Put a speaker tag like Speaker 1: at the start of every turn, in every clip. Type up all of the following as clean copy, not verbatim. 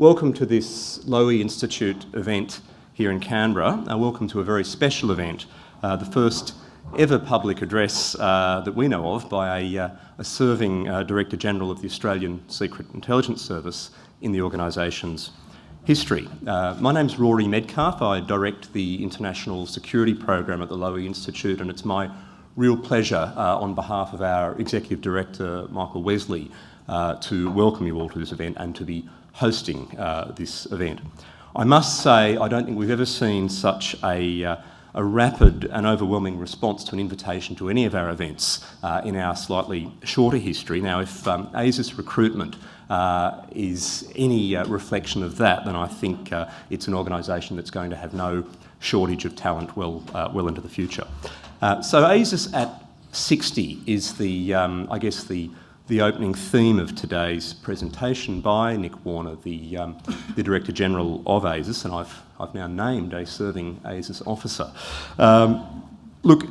Speaker 1: welcome to this Lowy Institute event here in Canberra. Welcome to a very special event, the first ever public address that we know of by a serving Director General of the Australian Secret Intelligence Service in the organisation's history. My name's Rory Medcalf. I direct the International Security Program at the Lowy Institute, and it's my real pleasure on behalf of our Executive Director, Michael Wesley, to welcome you all to this event and to be hosting this event. I must say, I don't think we've ever seen such a rapid and overwhelming response to an invitation to any of our events in our slightly shorter history. Now, if ASIS recruitment is any reflection of that, then I think it's an organisation that's going to have no shortage of talent well into the future. So ASIS at 60 is I guess the opening theme of today's presentation by Nick Warner, the Director General of ASIS, and I've now named a serving ASIS officer. Look,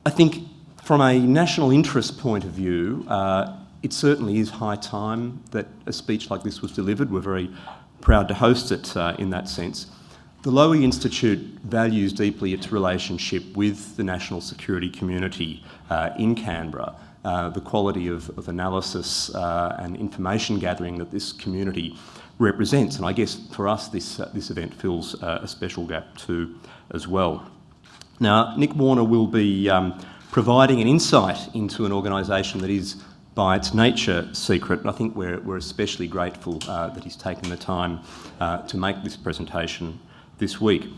Speaker 1: I think from a national interest point of view, it certainly is high time that a speech like this was delivered. We're very proud to host it in that sense. The Lowy Institute values deeply its relationship with the national security community in Canberra, the quality of analysis and information gathering that this community represents. And I guess for us this event fills a special gap too as well. Now, Nick Warner will be providing an insight into an organisation that is by its nature secret, and I think we're especially grateful that he's taken the time to make this presentation this week.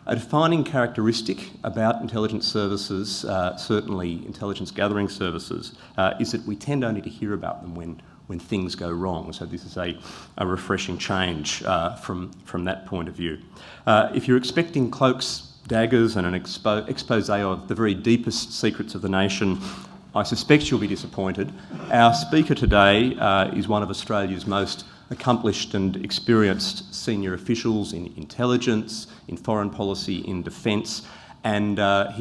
Speaker 1: A defining characteristic about intelligence services, certainly intelligence gathering services, is that we tend only to hear about them when things go wrong. So this is a refreshing change from that point of view. If you're expecting cloaks, daggers and an expose of the very deepest secrets of the nation, I suspect you'll be disappointed. Our speaker today is one of Australia's most accomplished and experienced senior officials in intelligence, in foreign policy, in defence, and I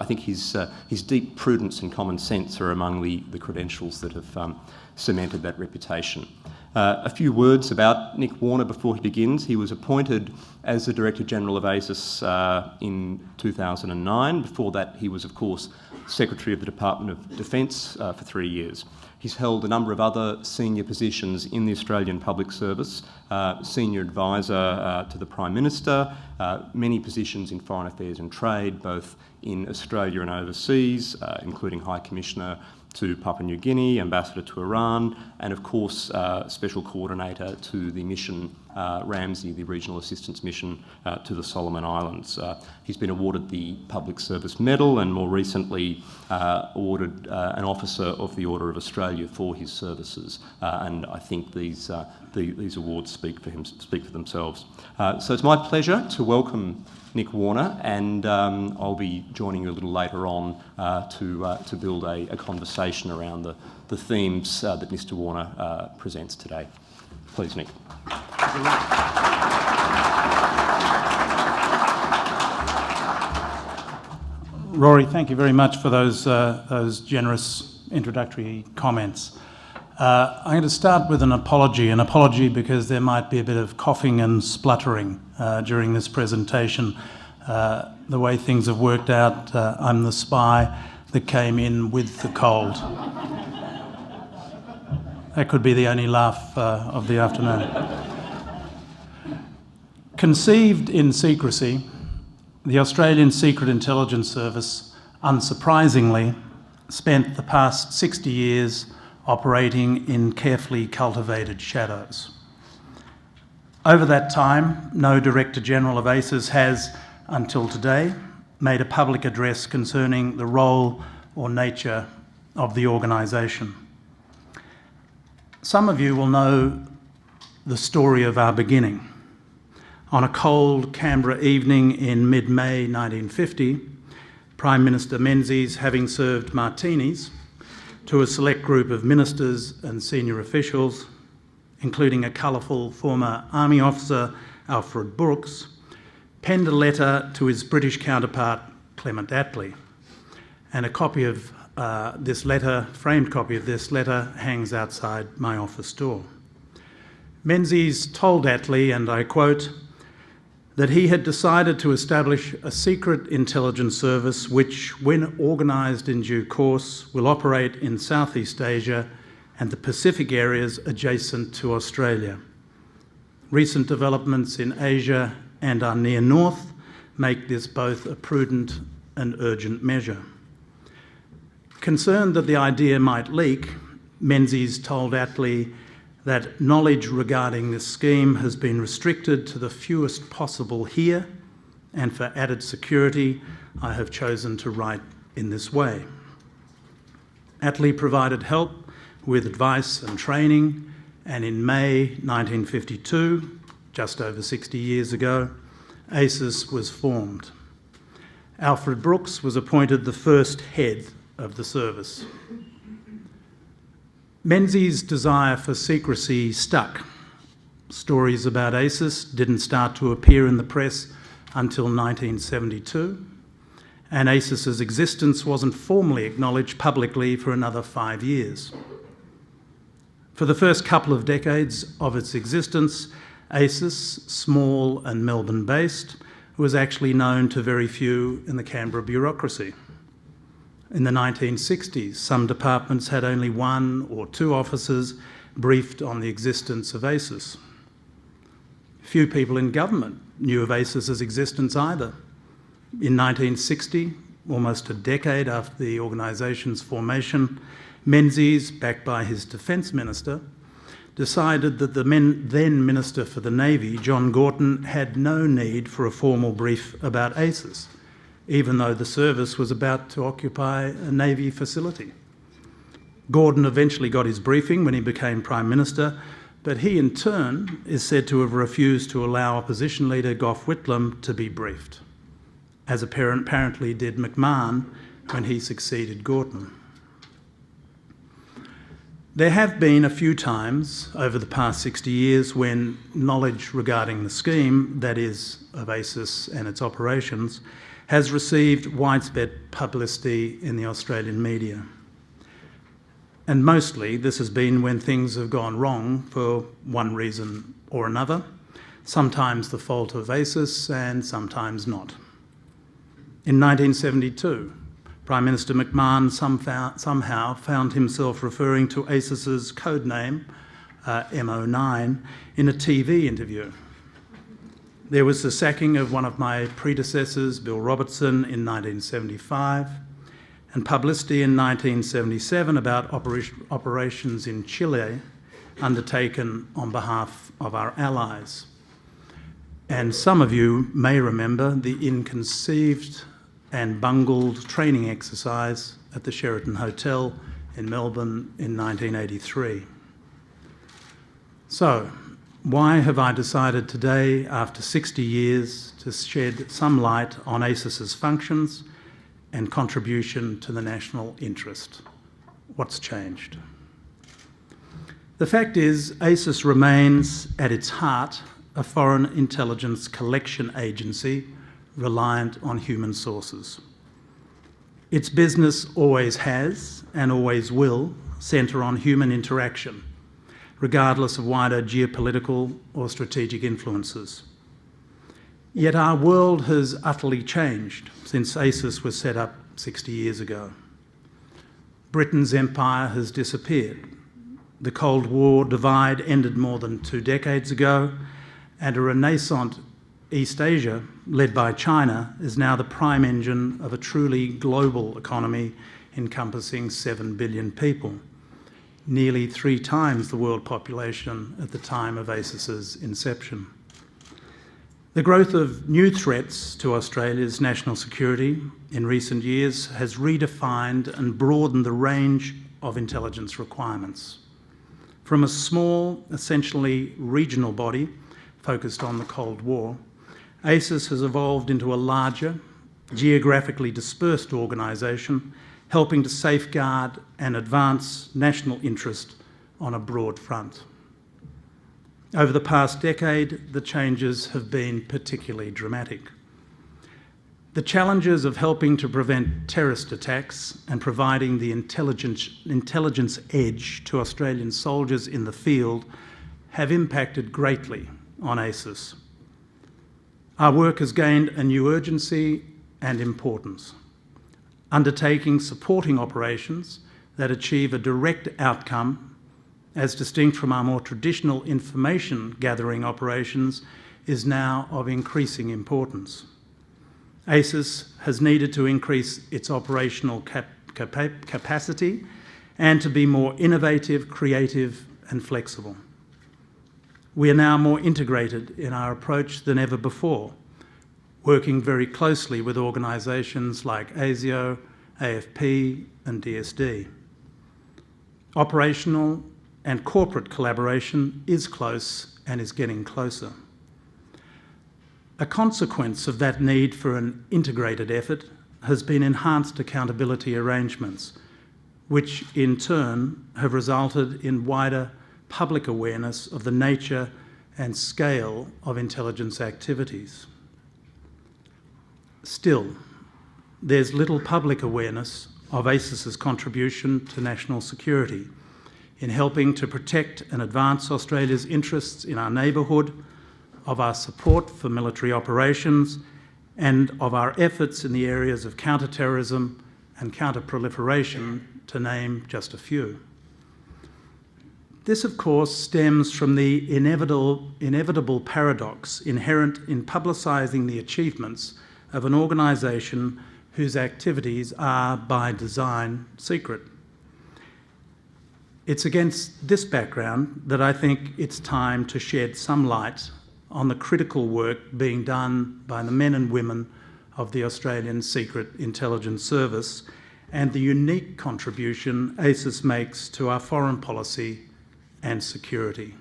Speaker 1: think his deep prudence and common sense are among the credentials that have cemented that reputation. A few words about Nick Warner before he begins. He was appointed as the Director General of ASIS in 2009. Before that, he was, of course, Secretary of the Department of Defence for 3 years. He's held a number of other senior positions in the Australian Public Service, senior advisor to the Prime Minister, many positions in foreign affairs and trade, both in Australia and overseas, including High Commissioner to Papua New Guinea, Ambassador to Iran, and of course Special Coordinator to the mission Ramsey, the Regional Assistance Mission to the Solomon Islands. He's been awarded the Public Service Medal and more recently awarded an Officer of the Order of Australia for his services, and I think these awards speak for themselves. So it's my pleasure to welcome Nick Warner, and I'll be joining you a little later on to build a conversation around the themes that Mr. Warner presents today. Please, Nick.
Speaker 2: Rory, thank you very much for those generous introductory comments. I'm going to start with an apology because there might be a bit of coughing and spluttering during this presentation. The way things have worked out, I'm the spy that came in with the cold. That could be the only laugh of the afternoon. Conceived in secrecy, the Australian Secret Intelligence Service, unsurprisingly, spent the past 60 years operating in carefully cultivated shadows. Over that time, no Director General of ASIS has, until today, made a public address concerning the role or nature of the organisation. Some of you will know the story of our beginning. On a cold Canberra evening in mid-May 1950, Prime Minister Menzies, having served martinis to a select group of ministers and senior officials, including a colourful former Army officer, Alfred Brooks, penned a letter to his British counterpart, Clement Attlee, and a copy of this letter, framed copy of this letter, hangs outside my office door. Menzies told Attlee, and I quote, that he had decided to establish a secret intelligence service which, when organised in due course, will operate in Southeast Asia and the Pacific areas adjacent to Australia. Recent developments in Asia and our near north make this both a prudent and urgent measure. Concerned that the idea might leak, Menzies told Attlee that knowledge regarding this scheme has been restricted to the fewest possible here, and for added security, I have chosen to write in this way. Attlee provided help with advice and training, and in May 1952, just over 60 years ago, ASIS was formed. Alfred Brooks was appointed the first head of the service. Menzies' desire for secrecy stuck. Stories about ASIS didn't start to appear in the press until 1972, and ASIS's existence wasn't formally acknowledged publicly for another 5 years. For the first couple of decades of its existence, ASIS, small and Melbourne-based, was actually known to very few in the Canberra bureaucracy. In the 1960s, some departments had only 1 or 2 officers briefed on the existence of ASIS. Few people in government knew of ASIS's existence either. In 1960, almost a decade after the organisation's formation, Menzies, backed by his Defence Minister, decided that the then Minister for the Navy, John Gorton, had no need for a formal brief about ASIS, even though the service was about to occupy a Navy facility. Gordon eventually got his briefing when he became Prime Minister, but he in turn is said to have refused to allow opposition leader Gough Whitlam to be briefed, as apparently did McMahon when he succeeded Gorton. There have been a few times over the past 60 years when knowledge regarding the scheme, that is, of ASIS and its operations, has received widespread publicity in the Australian media. And mostly this has been when things have gone wrong for one reason or another, sometimes the fault of ASIS and sometimes not. In 1972, Prime Minister McMahon somehow found himself referring to ASIS's code name, MO9, in a TV interview. There was the sacking of one of my predecessors, Bill Robertson, in 1975, and publicity in 1977 about operations in Chile undertaken on behalf of our allies. And some of you may remember the inconceived and bungled training exercise at the Sheraton Hotel in Melbourne in 1983. So, why have I decided today, after 60 years, to shed some light on ASIS's functions and contribution to the national interest? What's changed? The fact is, ASIS remains, at its heart, a foreign intelligence collection agency reliant on human sources. Its business always has and always will centre on human interaction, regardless of wider geopolitical or strategic influences. Yet our world has utterly changed since ASIS was set up 60 years ago. Britain's empire has disappeared. The Cold War divide ended more than 2 decades ago, and a renaissance East Asia, led by China, is now the prime engine of a truly global economy encompassing 7 billion people, nearly 3 times the world population at the time of ASIS's inception. The growth of new threats to Australia's national security in recent years has redefined and broadened the range of intelligence requirements. From a small, essentially regional body focused on the Cold War, ASIS has evolved into a larger, geographically dispersed organisation, helping to safeguard and advance national interest on a broad front. Over the past decade, the changes have been particularly dramatic. The challenges of helping to prevent terrorist attacks and providing the intelligence edge to Australian soldiers in the field have impacted greatly on ASIS. Our work has gained a new urgency and importance. Undertaking supporting operations that achieve a direct outcome, as distinct from our more traditional information gathering operations, is now of increasing importance. ASIS has needed to increase its operational capacity and to be more innovative, creative and flexible. We are now more integrated in our approach than ever before, working very closely with organisations like ASIO, AFP and DSD. Operational and corporate collaboration is close and is getting closer. A consequence of that need for an integrated effort has been enhanced accountability arrangements, which in turn have resulted in wider public awareness of the nature and scale of intelligence activities. Still, there's little public awareness of ASIS's contribution to national security in helping to protect and advance Australia's interests in our neighbourhood, of our support for military operations, and of our efforts in the areas of counter-terrorism and counter-proliferation, to name just a few. This, of course, stems from the inevitable paradox inherent in publicising the achievements of an organisation whose activities are, by design, secret. It's against this background that I think it's time to shed some light on the critical work being done by the men and women of the Australian Secret Intelligence Service and the unique contribution ASIS makes to our foreign policy and security.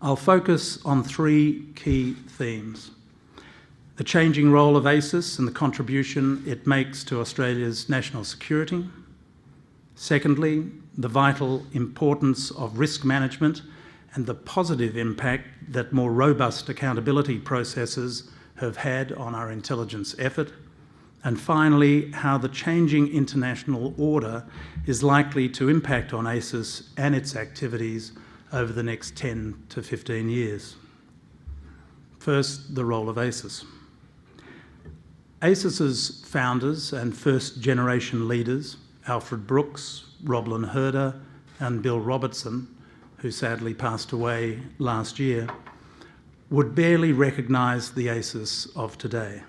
Speaker 2: I'll focus on three key themes: the changing role of ASIS and the contribution it makes to Australia's national security. Secondly, the vital importance of risk management and the positive impact that more robust accountability processes have had on our intelligence effort. And finally, how the changing international order is likely to impact on ASIS and its activities over the next 10 to 15 years. First, the role of ASIS. ASIS's founders and first-generation leaders, Alfred Brooks, Roblin Herder and Bill Robertson, who sadly passed away last year, would barely recognise the ASIS of today.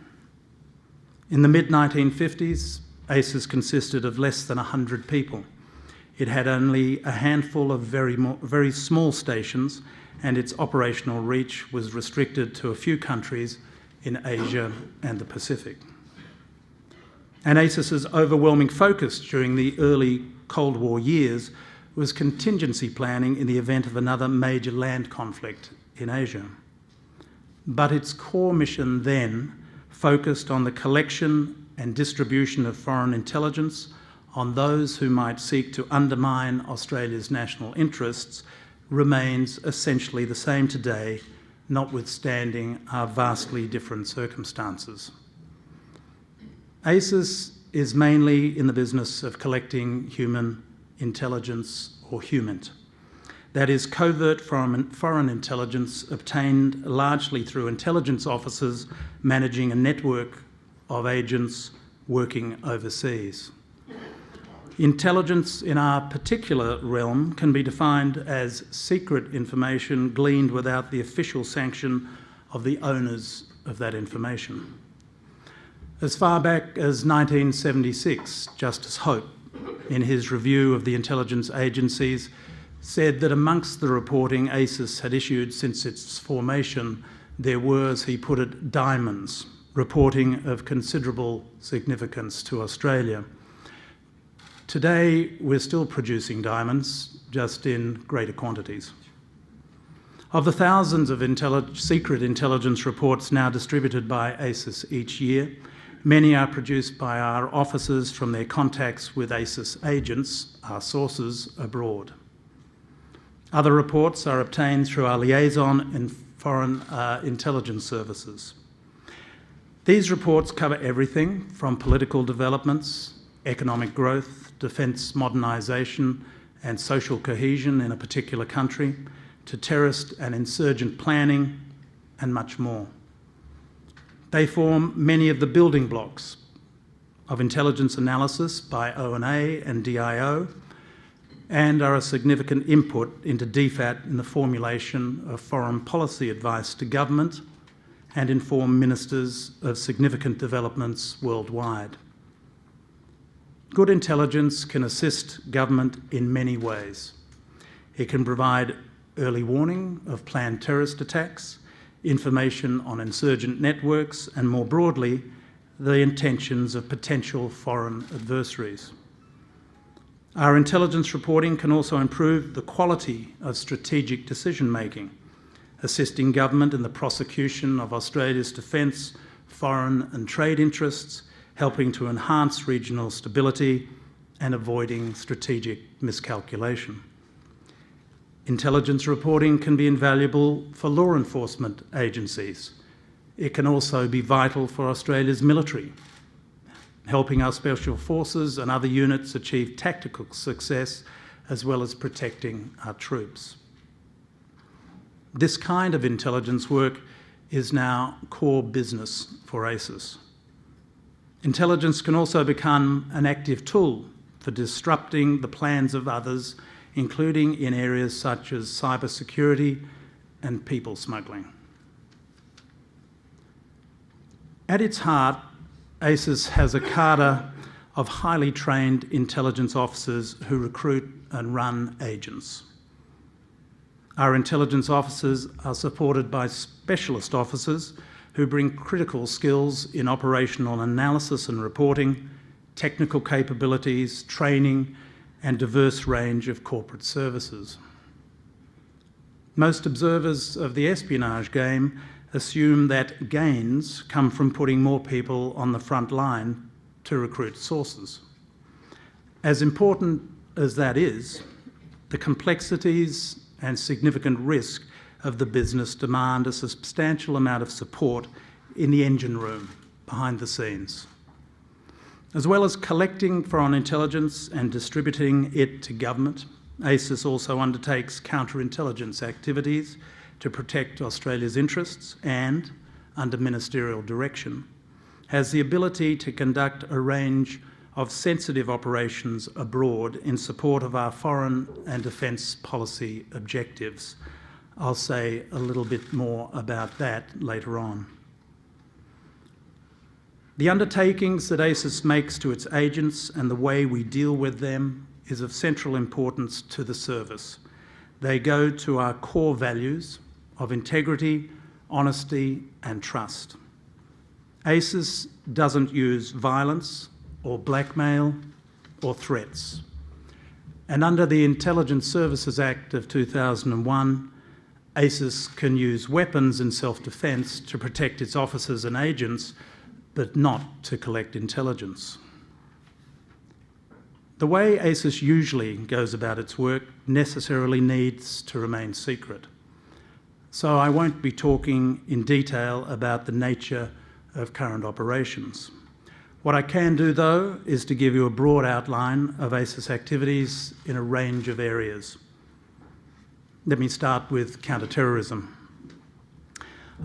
Speaker 2: In the mid-1950s, ASIS consisted of less than 100 people. It had only a handful of very small stations, and its operational reach was restricted to a few countries in Asia and the Pacific. And ASIS's overwhelming focus during the early Cold War years was contingency planning in the event of another major land conflict in Asia. But its core mission then focused on the collection and distribution of foreign intelligence on those who might seek to undermine Australia's national interests remains essentially the same today, notwithstanding our vastly different circumstances. ASIS is mainly in the business of collecting human intelligence, or HUMINT. That is covert foreign intelligence obtained largely through intelligence officers managing a network of agents working overseas. Intelligence in our particular realm can be defined as secret information gleaned without the official sanction of the owners of that information. As far back as 1976, Justice Hope, in his review of the intelligence agencies, said that amongst the reporting ASIS had issued since its formation, there were, as he put it, diamonds, reporting of considerable significance to Australia. Today, we're still producing diamonds, just in greater quantities. Of the thousands of secret intelligence reports now distributed by ASIS each year, many are produced by our officers from their contacts with ASIS agents, our sources, abroad. Other reports are obtained through our liaison and foreign intelligence services. These reports cover everything from political developments, economic growth, defence modernisation and social cohesion in a particular country, to terrorist and insurgent planning, and much more. They form many of the building blocks of intelligence analysis by O&A and DIO, and are a significant input into DFAT in the formulation of foreign policy advice to government and inform ministers of significant developments worldwide. Good intelligence can assist government in many ways. It can provide early warning of planned terrorist attacks, information on insurgent networks, and more broadly, the intentions of potential foreign adversaries. Our intelligence reporting can also improve the quality of strategic decision-making, assisting government in the prosecution of Australia's defence, foreign and trade interests, helping to enhance regional stability and avoiding strategic miscalculation. Intelligence reporting can be invaluable for law enforcement agencies. It can also be vital for Australia's military, helping our special forces and other units achieve tactical success as well as protecting our troops. This kind of intelligence work is now core business for ASIS. Intelligence can also become an active tool for disrupting the plans of others, including in areas such as cybersecurity and people smuggling. At its heart, ASIS has a cadre of highly trained intelligence officers who recruit and run agents. Our intelligence officers are supported by specialist officers who bring critical skills in operational analysis and reporting, technical capabilities, training, and diverse range of corporate services. Most observers of the espionage game assume that gains come from putting more people on the front line to recruit sources. As important as that is, the complexities and significant risk of the business demand a substantial amount of support in the engine room, behind the scenes. As well as collecting foreign intelligence and distributing it to government, ASIS also undertakes counterintelligence activities to protect Australia's interests and, under ministerial direction, has the ability to conduct a range of sensitive operations abroad in support of our foreign and defence policy objectives. I'll say a little bit more about that later on. The undertakings that ASIS makes to its agents and the way we deal with them is of central importance to the service. They go to our core values of integrity, honesty, and trust. ASIS doesn't use violence or blackmail or threats. And under the Intelligence Services Act of 2001, ASIS can use weapons in self-defence to protect its officers and agents, but not to collect intelligence. The way ASIS usually goes about its work necessarily needs to remain secret. So I won't be talking in detail about the nature of current operations. What I can do, though, is to give you a broad outline of ASIS activities in a range of areas. Let me start with counter-terrorism.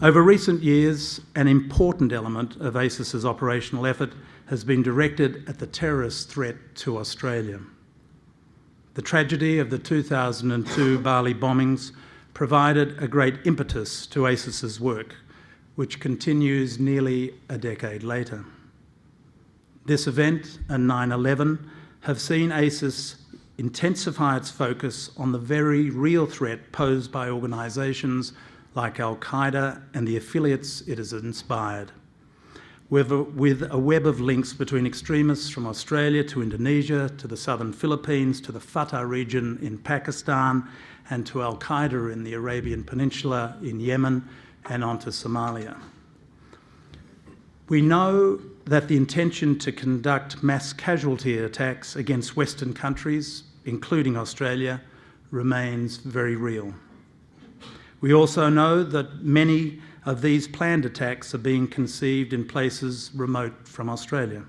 Speaker 2: Over recent years, an important element of ASIS's operational effort has been directed at the terrorist threat to Australia. The tragedy of the 2002 Bali bombings provided a great impetus to ASIS's work, which continues nearly a decade later. This event and 9/11 have seen ASIS intensify its focus on the very real threat posed by organisations like Al-Qaeda and the affiliates it has inspired, with a web of links between extremists from Australia to Indonesia, to the southern Philippines, to the Fatah region in Pakistan, and to Al-Qaeda in the Arabian Peninsula, in Yemen, and on to Somalia. We know that the intention to conduct mass casualty attacks against Western countries, including Australia, remains very real. We also know that many of these planned attacks are being conceived in places remote from Australia.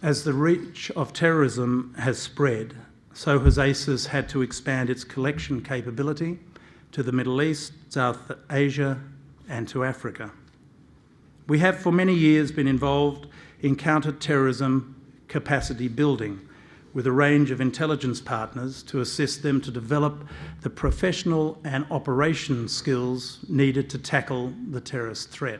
Speaker 2: As the reach of terrorism has spread, so has ASIS had to expand its collection capability to the Middle East, South Asia, and to Africa. We have for many years been involved in counter-terrorism capacity building with a range of intelligence partners to assist them to develop the professional and operations skills needed to tackle the terrorist threat.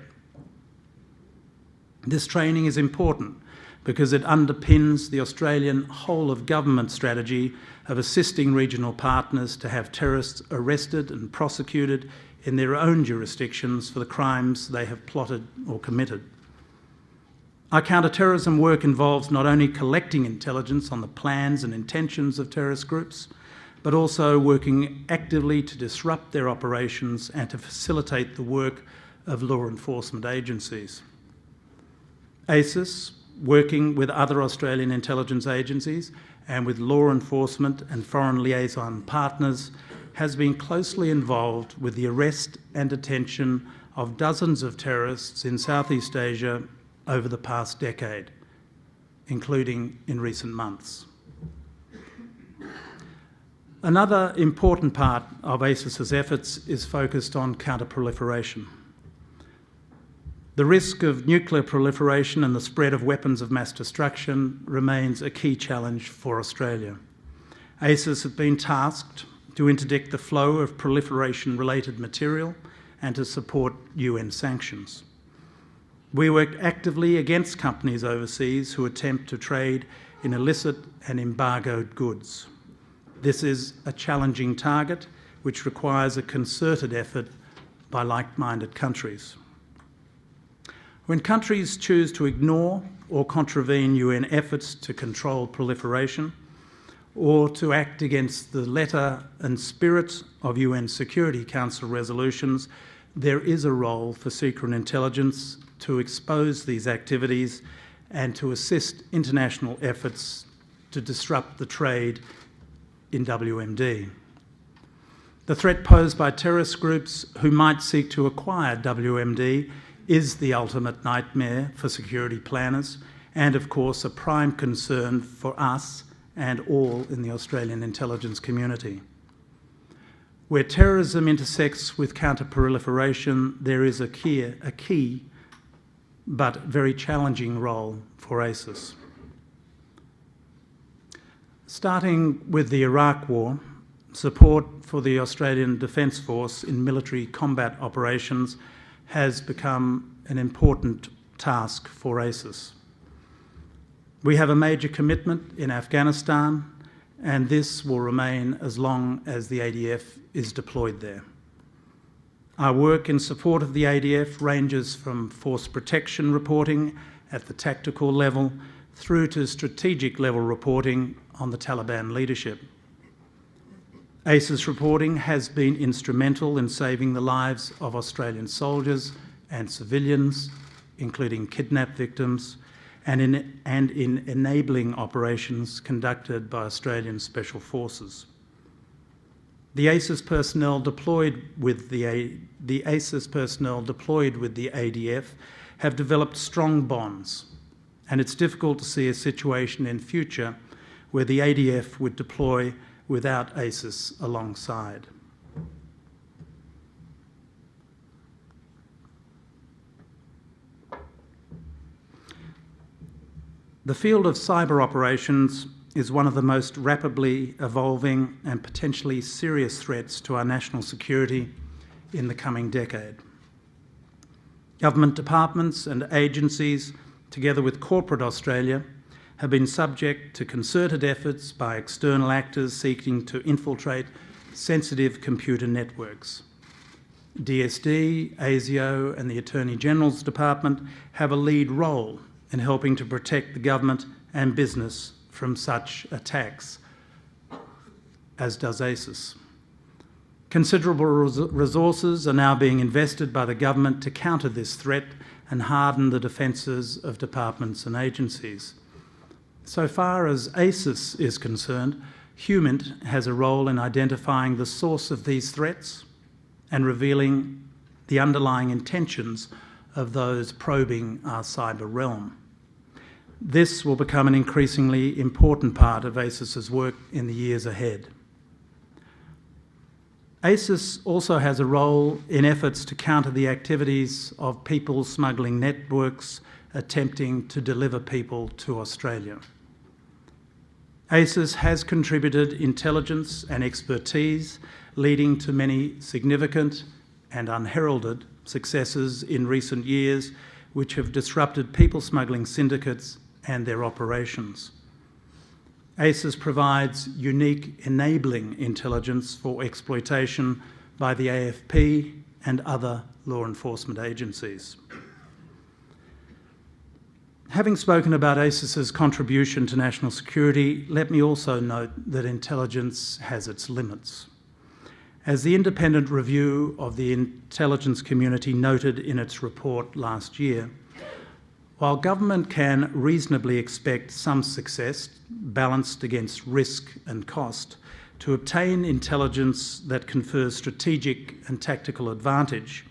Speaker 2: This training is important because it underpins the Australian whole-of-government strategy of assisting regional partners to have terrorists arrested and prosecuted in their own jurisdictions for the crimes they have plotted or committed. Our counter-terrorism work involves not only collecting intelligence on the plans and intentions of terrorist groups, but also working actively to disrupt their operations and to facilitate the work of law enforcement agencies. ASIS, working with other Australian intelligence agencies and with law enforcement and foreign liaison partners, has been closely involved with the arrest and detention of dozens of terrorists in Southeast Asia over the past decade, including in recent months. Another important part of ASIS's efforts is focused on counter-proliferation. The risk of nuclear proliferation and the spread of weapons of mass destruction remains a key challenge for Australia. ASIS has been tasked to interdict the flow of proliferation-related material and to support UN sanctions. We work actively against companies overseas who attempt to trade in illicit and embargoed goods. This is a challenging target which requires a concerted effort by like-minded countries. When countries choose to ignore or contravene UN efforts to control proliferation, or to act against the letter and spirit of UN Security Council resolutions, there is a role for secret intelligence to expose these activities and to assist international efforts to disrupt the trade in WMD. The threat posed by terrorist groups who might seek to acquire WMD is the ultimate nightmare for security planners and, of course, a prime concern for us and all in the Australian intelligence community. Where terrorism intersects with counter-proliferation, there is a key but very challenging role for ASIS. Starting with the Iraq War, support for the Australian Defence Force in military combat operations has become an important task for ASIS. We have a major commitment in Afghanistan, and this will remain as long as the ADF is deployed there. Our work in support of the ADF ranges from force protection reporting at the tactical level through to strategic level reporting on the Taliban leadership. ASIS reporting has been instrumental in saving the lives of Australian soldiers and civilians, including kidnap victims, and in enabling operations conducted by Australian Special Forces. The ASIS personnel deployed with the ADF have developed strong bonds, and it's difficult to see a situation in future where the ADF would deploy without ASIS alongside. The field of cyber operations is one of the most rapidly evolving and potentially serious threats to our national security in the coming decade. Government departments and agencies, together with corporate Australia, have been subject to concerted efforts by external actors seeking to infiltrate sensitive computer networks. DSD, ASIO and the Attorney General's Department have a lead role in helping to protect the government and business from such attacks, as does ASIS. Considerable resources are now being invested by the government to counter this threat and harden the defences of departments and agencies. So far as ASIS is concerned, HUMINT has a role in identifying the source of these threats and revealing the underlying intentions of those probing our cyber realm. This will become an increasingly important part of ASIS's work in the years ahead. ASIS also has a role in efforts to counter the activities of people smuggling networks attempting to deliver people to Australia. ASIS has contributed intelligence and expertise, leading to many significant and unheralded successes in recent years, which have disrupted people smuggling syndicates and their operations. ASIS provides unique enabling intelligence for exploitation by the AFP and other law enforcement agencies. Having spoken about ASIS's contribution to national security, let me also note that intelligence has its limits. As the independent review of the intelligence community noted in its report last year, while government can reasonably expect some success balanced against risk and cost to obtain intelligence that confers strategic and tactical advantage,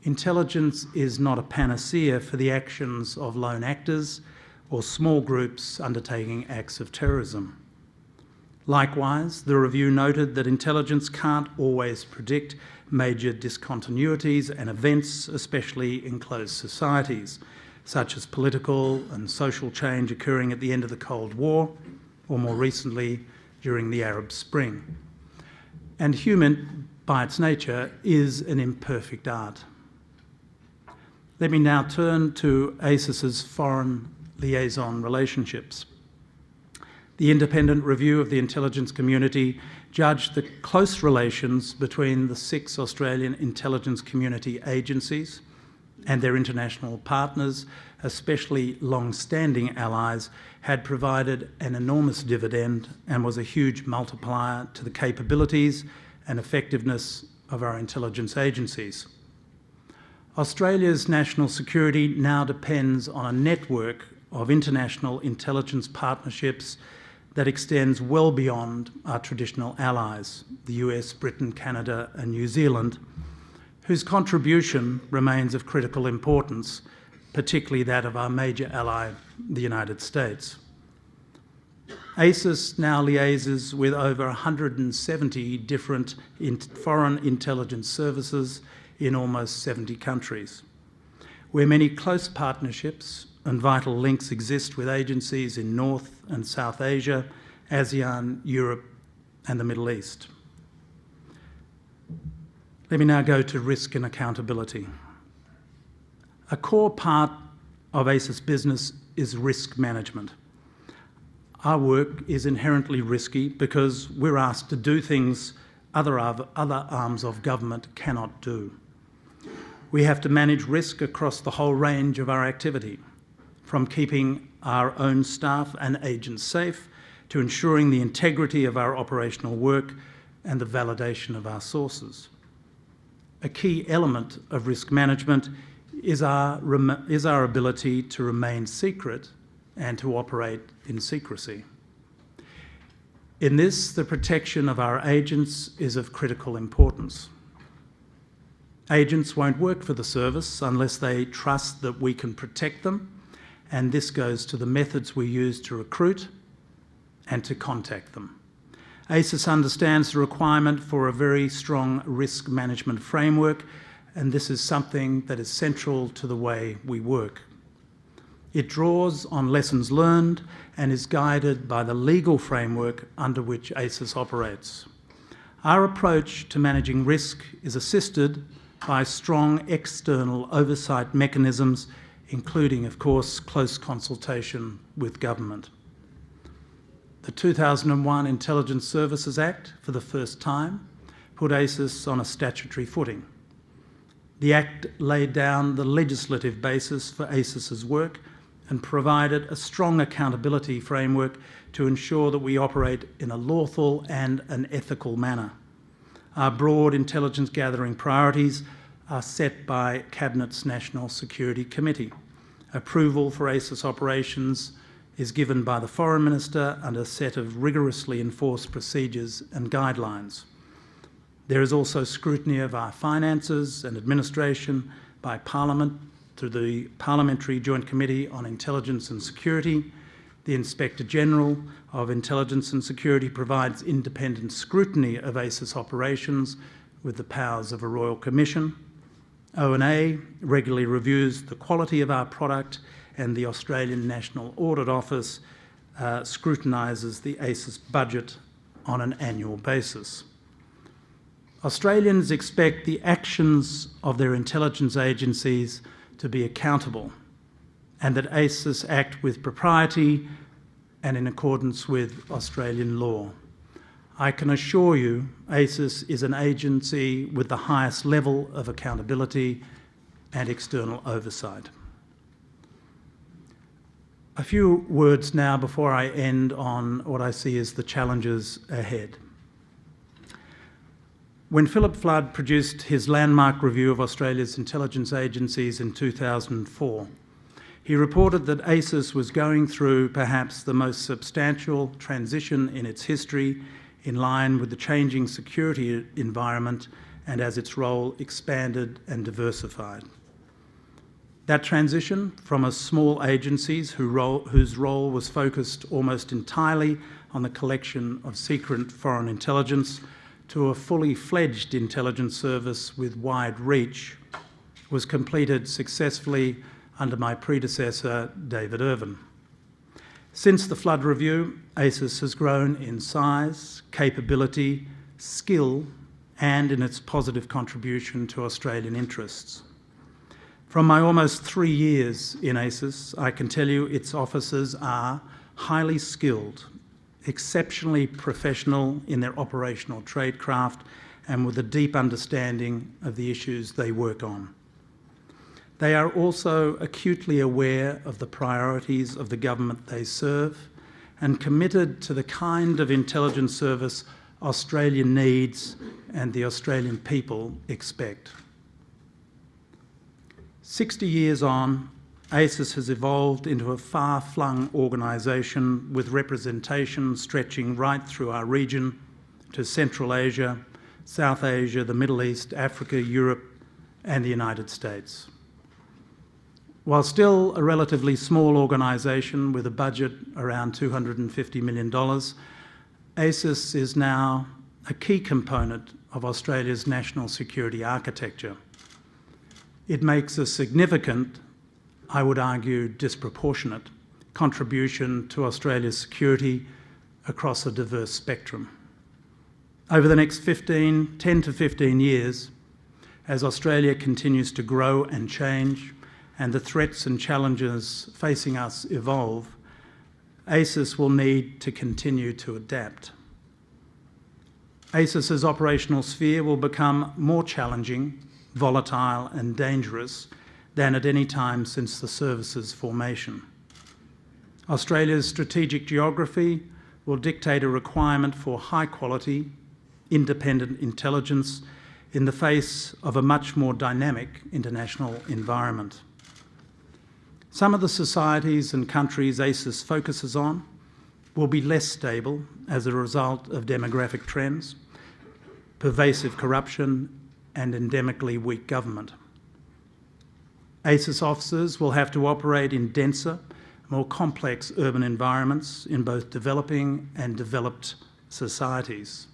Speaker 2: intelligence is not a panacea for the actions of lone actors or small groups undertaking acts of terrorism. Likewise, the review noted that intelligence can't always predict major discontinuities and events, especially in closed societies, such as political and social change occurring at the end of the Cold War, or more recently, during the Arab Spring. And human, by its nature, is an imperfect art. Let me now turn to ASIS's foreign liaison relationships. The independent review of the intelligence community judged the close relations between the 6 Australian intelligence community agencies and their international partners, especially long-standing allies, had provided an enormous dividend and was a huge multiplier to the capabilities and effectiveness of our intelligence agencies. Australia's national security now depends on a network of international intelligence partnerships that extends well beyond our traditional allies, the US, Britain, Canada and New Zealand, whose contribution remains of critical importance, particularly that of our major ally, the United States. ASIS now liaises with over 170 different foreign intelligence services in almost 70 countries, where many close partnerships and vital links exist with agencies in North and South Asia, ASEAN, Europe and the Middle East. Let me now go to risk and accountability. A core part of ASIS business is risk management. Our work is inherently risky because we're asked to do things other arms of government cannot do. We have to manage risk across the whole range of our activity, from keeping our own staff and agents safe to ensuring the integrity of our operational work and the validation of our sources. A key element of risk management is our ability to remain secret and to operate in secrecy. In this, the protection of our agents is of critical importance. Agents won't work for the service unless they trust that we can protect them, and this goes to the methods we use to recruit and to contact them. ASIS understands the requirement for a very strong risk management framework, and this is something that is central to the way we work. It draws on lessons learned and is guided by the legal framework under which ASIS operates. Our approach to managing risk is assisted by strong external oversight mechanisms, including, of course, close consultation with government. The 2001 Intelligence Services Act, for the first time, put ASIS on a statutory footing. The Act laid down the legislative basis for ASIS's work and provided a strong accountability framework to ensure that we operate in a lawful and an ethical manner. Our broad intelligence gathering priorities are set by Cabinet's National Security Committee. Approval for ASIS operations is given by the Foreign Minister under a set of rigorously enforced procedures and guidelines. There is also scrutiny of our finances and administration by Parliament through the Parliamentary Joint Committee on Intelligence and Security. The Inspector General of Intelligence and Security provides independent scrutiny of ASIS operations with the powers of a Royal Commission. O&A regularly reviews the quality of our product, and the Australian National Audit Office scrutinises the ASIS budget on an annual basis. Australians expect the actions of their intelligence agencies to be accountable, and that ASIS act with propriety and in accordance with Australian law. I can assure you ASIS is an agency with the highest level of accountability and external oversight. A few words now before I end on what I see as the challenges ahead. When Philip Flood produced his landmark review of Australia's intelligence agencies in 2004, he reported that ASIS was going through perhaps the most substantial transition in its history, in line with the changing security environment and as its role expanded and diversified. That transition from a small agency whose role was focused almost entirely on the collection of secret foreign intelligence to a fully fledged intelligence service with wide reach was completed successfully under my predecessor, David Irvine. Since the Flood Review, ASIS has grown in size, capability, skill, and in its positive contribution to Australian interests. From my almost 3 years in ASIS, I can tell you its officers are highly skilled, exceptionally professional in their operational tradecraft, and with a deep understanding of the issues they work on. They are also acutely aware of the priorities of the government they serve and committed to the kind of intelligence service Australia needs and the Australian people expect. 60 years on, ASIS has evolved into a far-flung organisation with representation stretching right through our region to Central Asia, South Asia, the Middle East, Africa, Europe, and the United States. While still a relatively small organisation with a budget around $250 million, ASIS is now a key component of Australia's national security architecture. It makes a significant, I would argue disproportionate, contribution to Australia's security across a diverse spectrum. Over the next 10 to 15 years, as Australia continues to grow and change, and the threats and challenges facing us evolve, ASIS will need to continue to adapt. ASIS's operational sphere will become more challenging, volatile and dangerous than at any time since the service's formation. Australia's strategic geography will dictate a requirement for high-quality, independent intelligence in the face of a much more dynamic international environment. Some of the societies and countries ASIS focuses on will be less stable as a result of demographic trends, pervasive corruption, and endemically weak government. ASIS officers will have to operate in denser, more complex urban environments in both developing and developed societies.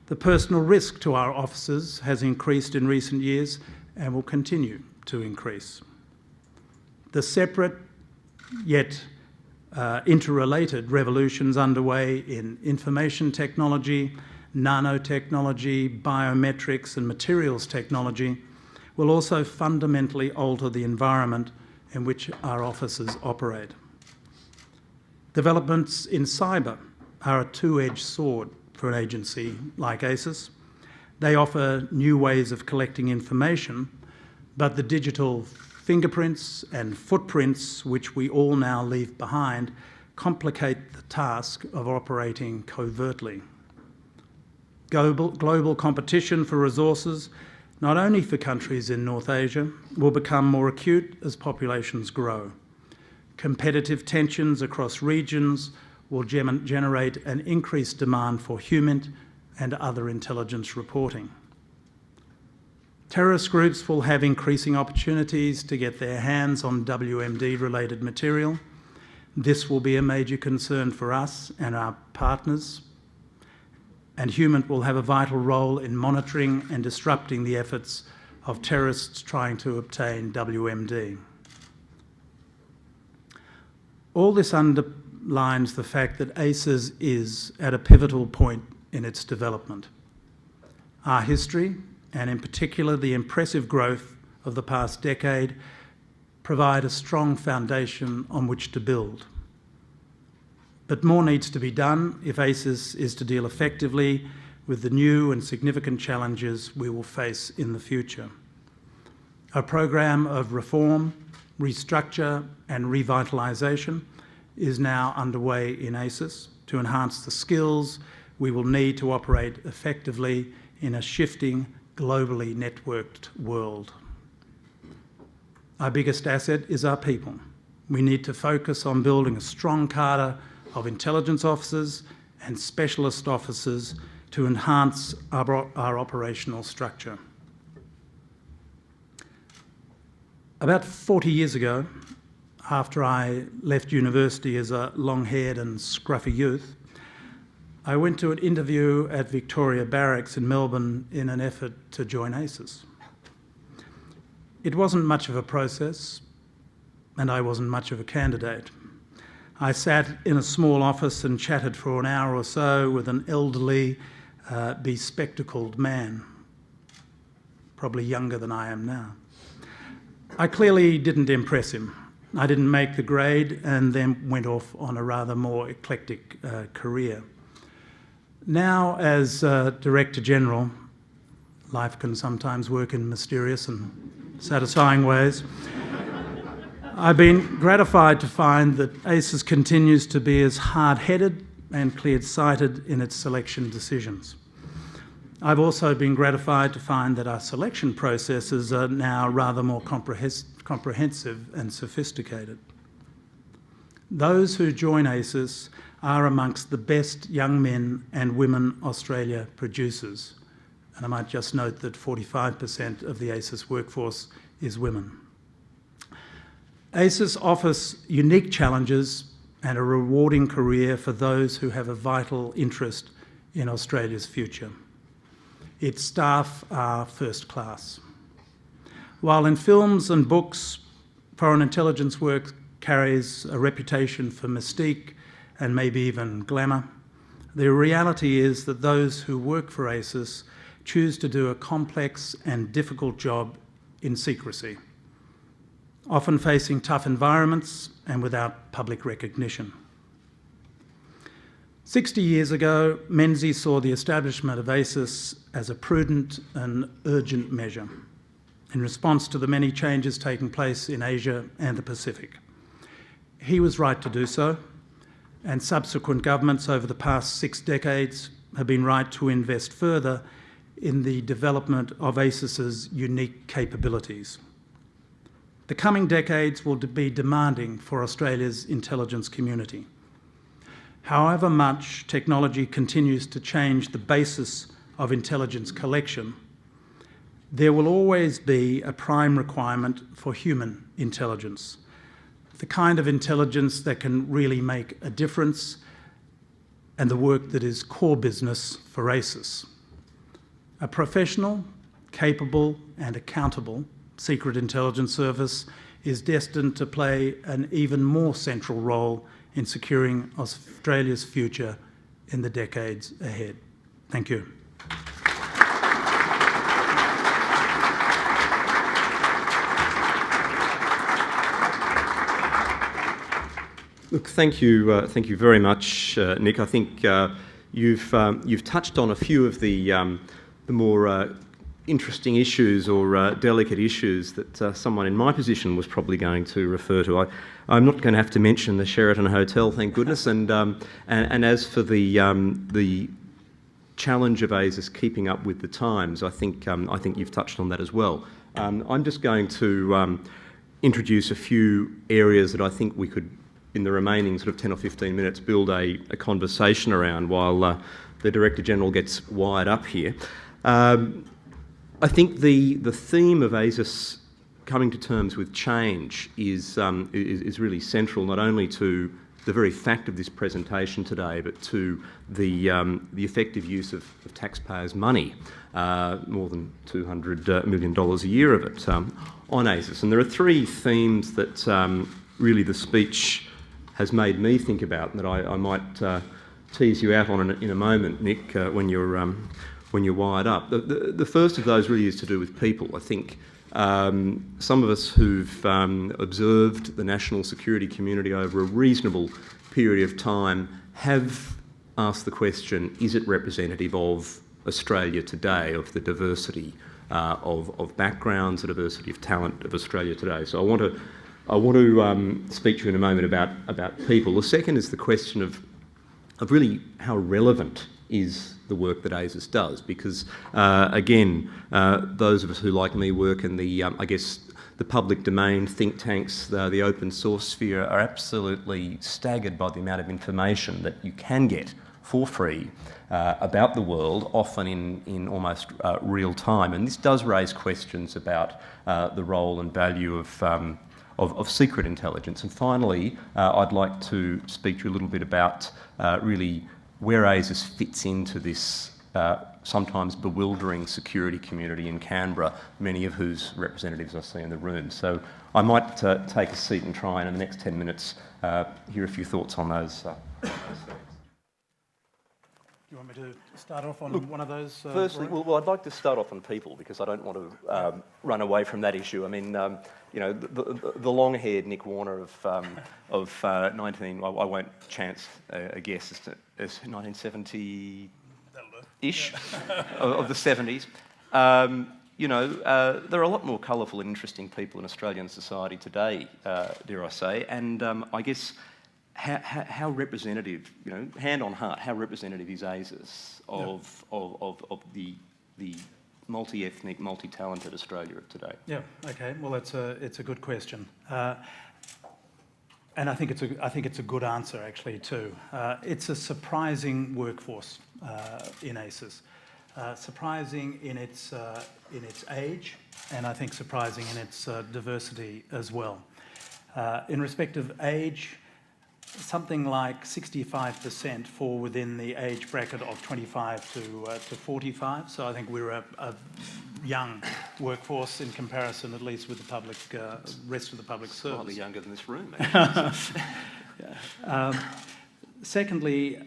Speaker 2: The personal risk to our officers has increased in recent years and will continue to increase. The separate yet interrelated revolutions underway in information technology, nanotechnology, biometrics and materials technology will also fundamentally alter the environment in which our officers operate. Developments in cyber are a two-edged sword for an agency like ASIS. They offer new ways of collecting information, but the digital fingerprints and footprints which we all now leave behind complicate the task of operating covertly. Global competition for resources, not only for countries in North Asia, will become more acute as populations grow. Competitive tensions across regions will generate an increased demand for human and other intelligence reporting. Terrorist groups will have increasing opportunities to get their hands on WMD-related material. This will be a major concern for us and our partners, and HUMANT will have a vital role in monitoring and disrupting the efforts of terrorists trying to obtain WMD. All this underlines the fact that ASIS is at a pivotal point in its development. Our history, and in particular the impressive growth of the past decade, provide a strong foundation on which to build. But more needs to be done if ASIS is to deal effectively with the new and significant challenges we will face in the future. A program of reform, restructure and revitalisation is now underway in ASIS to enhance the skills we will need to operate effectively in a shifting, globally networked world. Our biggest asset is our people. We need to focus on building a strong cadre of intelligence officers and specialist officers to enhance our operational structure. About 40 years ago, after I left university as a long-haired and scruffy youth, I went to an interview at Victoria Barracks in Melbourne in an effort to join ASIS. It wasn't much of a process, and I wasn't much of a candidate. I sat in a small office and chatted for an hour or so with an elderly, bespectacled man, probably younger than I am now. I clearly didn't impress him. I didn't make the grade and then went off on a rather more eclectic career. Now, as Director General, life can sometimes work in mysterious and satisfying ways. I've been gratified to find that ASIS continues to be as hard-headed and clear-sighted in its selection decisions. I've also been gratified to find that our selection processes are now rather more comprehensive and sophisticated. Those who join ASIS are amongst the best young men and women Australia produces. And I might just note that 45% of the ASIS workforce is women. ASIS offers unique challenges and a rewarding career for those who have a vital interest in Australia's future. Its staff are first class. While in films and books, foreign intelligence work carries a reputation for mystique and maybe even glamour, the reality is that those who work for ASIS choose to do a complex and difficult job in secrecy, often facing tough environments and without public recognition. 60 years ago, Menzies saw the establishment of ASIS as a prudent and urgent measure in response to the many changes taking place in Asia and the Pacific. He was right to do so, and subsequent governments over the past 6 decades have been right to invest further in the development of ASIS's unique capabilities. The coming decades will be demanding for Australia's intelligence community. However much technology continues to change the basis of intelligence collection, there will always be a prime requirement for human intelligence, the kind of intelligence that can really make a difference and the work that is core business for ASIS. A professional, capable and accountable secret intelligence service is destined to play an even more central role in securing Australia's future in the decades ahead. Thank you.
Speaker 1: Look, thank you very much, Nick. I think you've touched on a few of the more interesting issues or delicate issues that someone in my position was probably going to refer to. I'm not going to have to mention the Sheraton Hotel, thank goodness. And as for the challenge of ASIS keeping up with the times, I think you've touched on that as well. I'm just going to introduce a few areas that I think we could, in the remaining sort of 10 or 15 minutes, build a conversation around while the Director General gets wired up here. I think the theme of ASIS coming to terms with change is really central, not only to the very fact of this presentation today, but to the effective use of taxpayers' money, more than $200 million a year of it, on ASIS. And there are three themes that really the speech has made me think about, and that I might tease you out on in a moment, Nick, when you're wired up. The first of those really is to do with people. I think some of us who've observed the national security community over a reasonable period of time have asked the question, is it representative of Australia today, of the diversity of backgrounds, the diversity of talent of Australia today? So I want to speak to you in a moment about people. The second is the question of really how relevant is the work that ASIS does, because again, those of us who, like me, work in the the public domain, think tanks, the open source sphere, are absolutely staggered by the amount of information that you can get for free about the world, often in almost real time. And this does raise questions about the role and value of secret intelligence. And finally, I'd like to speak to you a little bit about really where ASIS fits into this sometimes bewildering security community in Canberra, many of whose representatives I see in the room. So I might take a seat and try and in the next 10 minutes hear a few thoughts on those things.
Speaker 2: Do you want me to start off on one of those?
Speaker 1: Firstly, well, I'd like to start off on people, because I don't want to run away from that issue. I mean, you know, the long-haired Nick Warner of 19, I won't chance a guess as 1970-ish, of the 70s. You know, there are a lot more colourful and interesting people in Australian society today, dare I say, and I guess how representative, you know, hand on heart, how representative is ASIS of the multi-ethnic, multi-talented Australia of today?
Speaker 2: Yeah. Okay. Well, it's a good question, and I think it's a good answer actually too. It's a surprising workforce in ASIS, surprising in its age, and I think surprising in its diversity as well. In respect of age, something like 65% fall within the age bracket of 25 to 45. So I think we're a young workforce in comparison, at least with the public rest of the public service.
Speaker 1: Slightly younger than this room, actually.
Speaker 2: Secondly,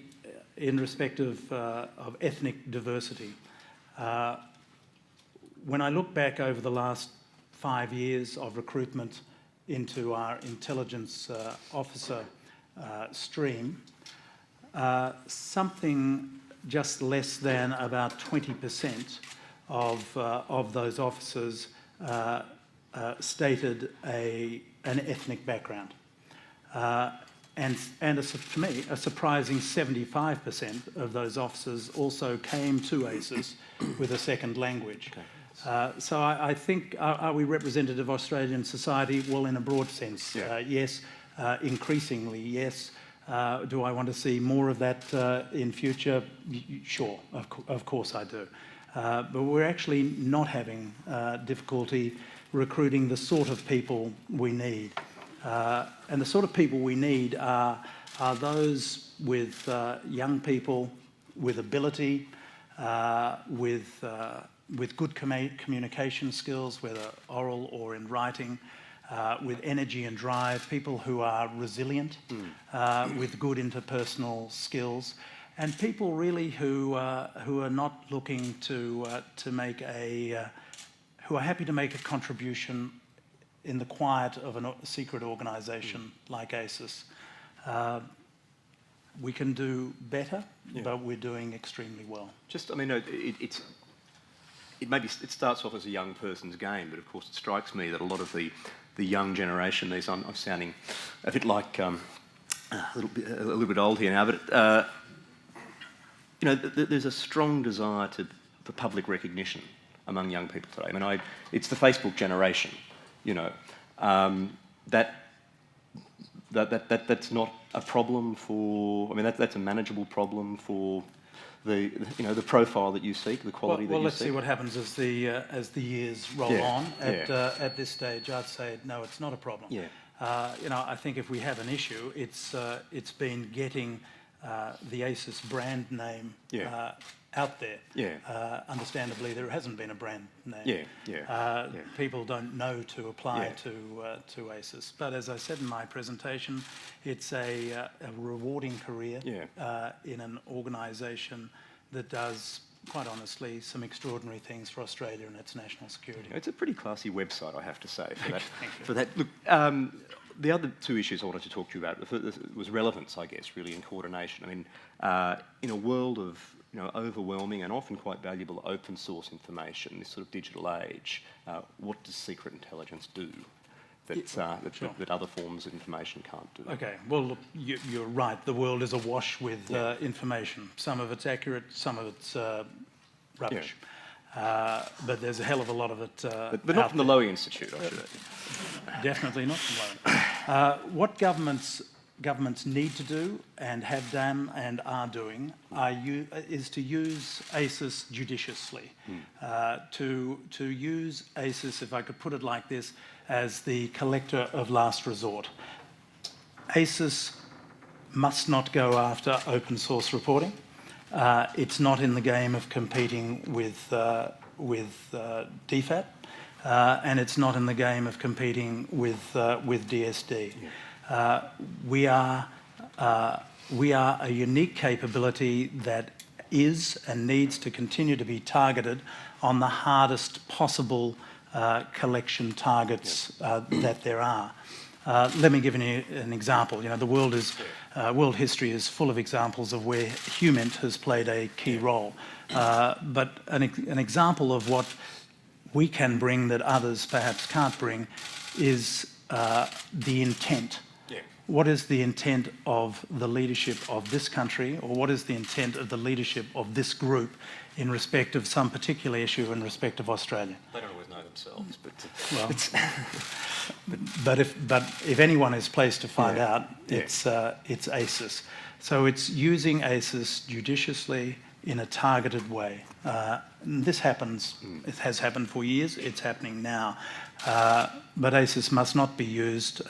Speaker 2: in respect of ethnic diversity, when I look back over the last 5 years of recruitment into our intelligence officer stream, something just less than about 20% of those officers stated an ethnic background, and to me, a surprising 75% of those officers also came to ASIS with a second language. Okay. So I think, are we representative of Australian society? Well, in a broad sense, yes. Increasingly, yes. Do I want to see more of that in future? Sure, of course I do. But we're actually not having difficulty recruiting the sort of people we need. And the sort of people we need are those with young people, with ability, with good communication skills, whether oral or in writing, with energy and drive, people who are resilient, with good interpersonal skills, and people really who are not looking to make who are happy to make a contribution in the quiet of a secret organisation like ASIS. We can do better, but we're doing extremely well.
Speaker 1: Just, I mean, it starts off as a young person's game, but of course it strikes me that a lot of the young generation, I'm sounding a bit like a little bit old here now, but you know, there's a strong desire for public recognition among young people today. I mean, it's the Facebook generation, you know. That's not a problem for. I mean, that's a manageable problem for the profile that you seek, the quality that you seek?
Speaker 2: Well, let's see what happens as the years roll on. At this stage, I'd say no, it's not a problem.
Speaker 1: Yeah.
Speaker 2: I think if we have an issue, it's been getting the ASIS brand name out there.
Speaker 1: Yeah.
Speaker 2: Understandably, there hasn't been a brand name. People don't know to apply to ASIS. But as I said in my presentation, it's a rewarding career in an organisation that does, quite honestly, some extraordinary things for Australia and its national security.
Speaker 1: It's a pretty classy website, I have to say, for that.
Speaker 2: Thank you.
Speaker 1: For that. Look, the other two issues I wanted to talk to you about was relevance, I guess, really, and coordination. I mean, in a world of overwhelming and often quite valuable open source information, this sort of digital age, what does secret intelligence do that other forms of information can't do?
Speaker 2: Okay, well, look, you're right. The world is awash with information. Some of it's accurate, some of it's rubbish. But there's a hell of a lot of it
Speaker 1: but not from the Lowy Institute, I should
Speaker 2: Definitely not from Lowy. What governments need to do and have done and are doing is to use ASIS judiciously. To use ASIS, if I could put it like this, as the collector of last resort. ASIS must not go after open source reporting. It's not in the game of competing with DFAT, and it's not in the game of competing with DSD. We are a unique capability that is and needs to continue to be targeted on the hardest possible collection targets that there are. Let me give you an example. The world history is full of examples of where HUMINT has played a key role. But an example of what we can bring that others perhaps can't bring is the intent. What is the intent of the leadership of this country, or what is the intent of the leadership of this group in respect of some particular issue in respect of Australia?
Speaker 1: They don't always know themselves, but
Speaker 2: but if anyone is placed to find out, it's ASIS. So it's using ASIS judiciously in a targeted way. This happens. It has happened for years. It's happening now. But ASIS must not be used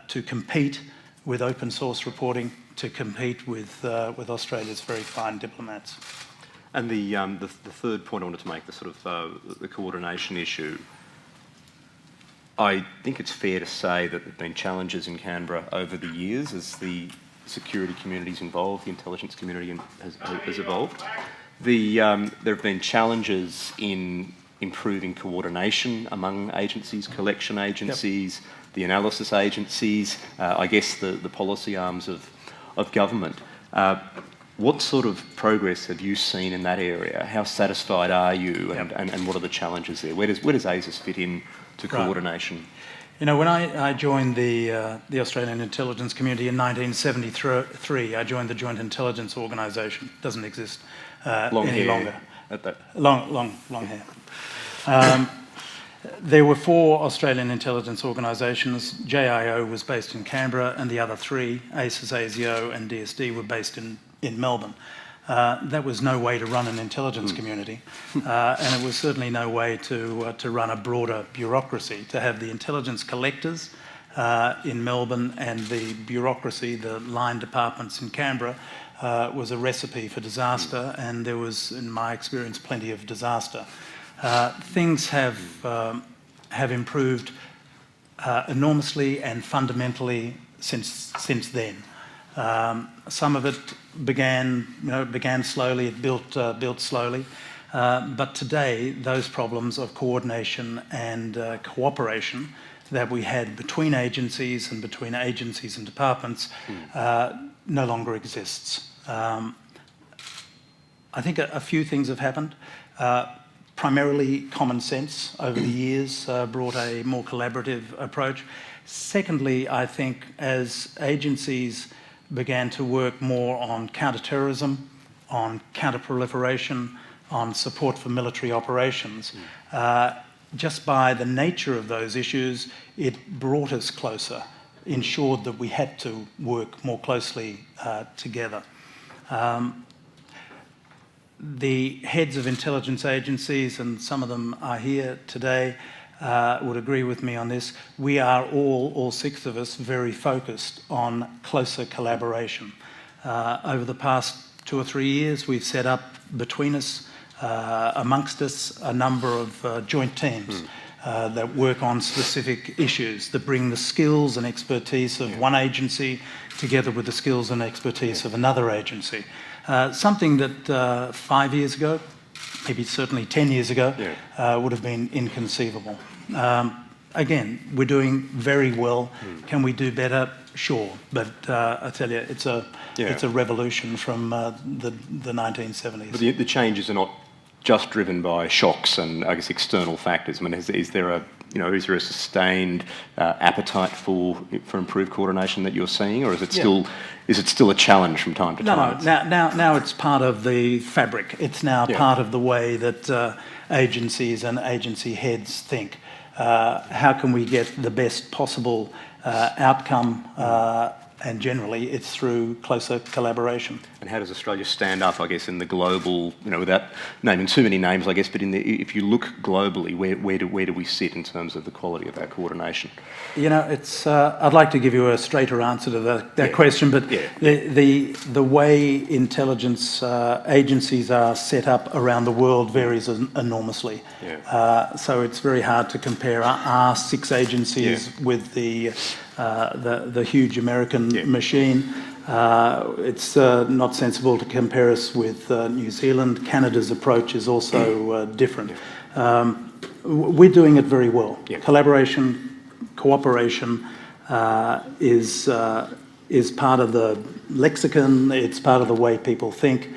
Speaker 2: to compete with open source reporting, to compete with Australia's very fine diplomats.
Speaker 1: And the third point I wanted to make, the sort of the coordination issue. I think it's fair to say that there have been challenges in Canberra over the years as the security community's involved, the intelligence community has evolved. There have been challenges in improving coordination among agencies, collection agencies, the analysis agencies, I guess the policy arms of government. What sort of progress have you seen in that area? How satisfied are you, and what are the challenges there? Where does ASIS fit in to coordination?
Speaker 2: When I joined the Australian intelligence community in 1973, I joined the Joint Intelligence Organisation. Doesn't exist any longer. Long hair. There were 4 Australian intelligence organisations. JIO was based in Canberra, and the other 3, ASIS, ASIO and DSD, were based in Melbourne. That was no way to run an intelligence community, and it was certainly no way to run a broader bureaucracy. To have the intelligence collectors in Melbourne and the bureaucracy, the line departments in Canberra, was a recipe for disaster, and there was, in my experience, plenty of disaster. Things have improved enormously and fundamentally since then. Some of it began slowly. It built slowly, but today those problems of coordination and cooperation that we had between agencies and departments no longer exists. I think a few things have happened. Primarily, common sense over the years brought a more collaborative approach. Secondly, I think as agencies began to work more on counter-terrorism, on counter-proliferation, on support for military operations, just by the nature of those issues, it brought us closer, ensured that we had to work more closely together. the heads of intelligence agencies, and some of them are here today, would agree with me on this. We are all six of us, very focused on closer collaboration. Over the past 2 or 3 years, we've set up between us, amongst us, a number of joint teams that work on specific issues, that bring the skills and expertise of one agency together with the skills and expertise of another agency. Something that 5 years ago, maybe certainly 10 years ago, would have been inconceivable. Again, we're doing very well. Can we do better? Sure, but I tell you, it's a revolution from the 1970s.
Speaker 1: But the changes are not just driven by shocks and, I guess, external factors. I mean, is there a sustained appetite for improved coordination that you're seeing, or is it still a challenge from time to time?
Speaker 2: No. Now it's part of the fabric. It's now part of the way that agencies and agency heads think. How can we get the best possible outcome? And generally, it's through closer collaboration.
Speaker 1: And how does Australia stand up, I guess, in the global, without naming too many names, I guess, but if you look globally, where do we sit in terms of the quality of our coordination?
Speaker 2: It's. I'd like to give you a straighter answer to that question, but the way intelligence agencies are set up around the world varies enormously. So it's very hard to compare our 6 agencies with the huge American machine. It's not sensible to compare us with New Zealand. Canada's approach is also different. We're doing it very well. Collaboration, cooperation is part of the lexicon. It's part of the way people think.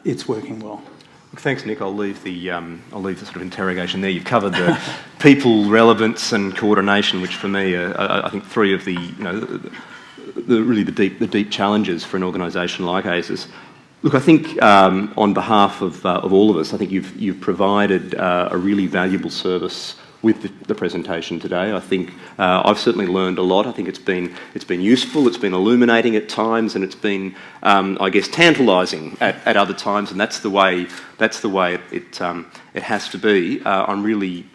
Speaker 2: It's working well.
Speaker 1: Thanks, Nick. I'll leave the sort of interrogation there. You've covered the people, relevance, and coordination, which for me are, I think, 3 of the the deep challenges for an organisation like ASIS. Look, I think on behalf of all of us, I think you've provided a really valuable service with the presentation today. I think I've certainly learned a lot. I think it's been useful, it's been illuminating at times, and it's been, I guess, tantalising at other times. And that's the way it has to be. I'm really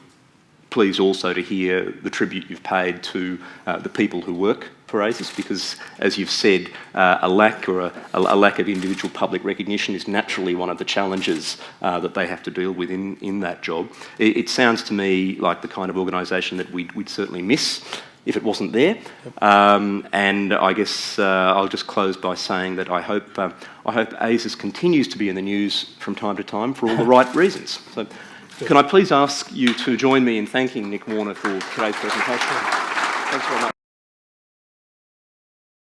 Speaker 1: pleased also to hear the tribute you've paid to the people who work for ASIS, because, as you've said, a lack of individual public recognition is naturally one of the challenges that they have to deal with in that job. It sounds to me like the kind of organisation that we'd certainly miss if it wasn't there. And I guess I'll just close by saying that I hope ASIS continues to be in the news from time to time for all the right reasons. So, can I please ask you to join me in thanking Nick Warner for today's presentation? Thanks very much.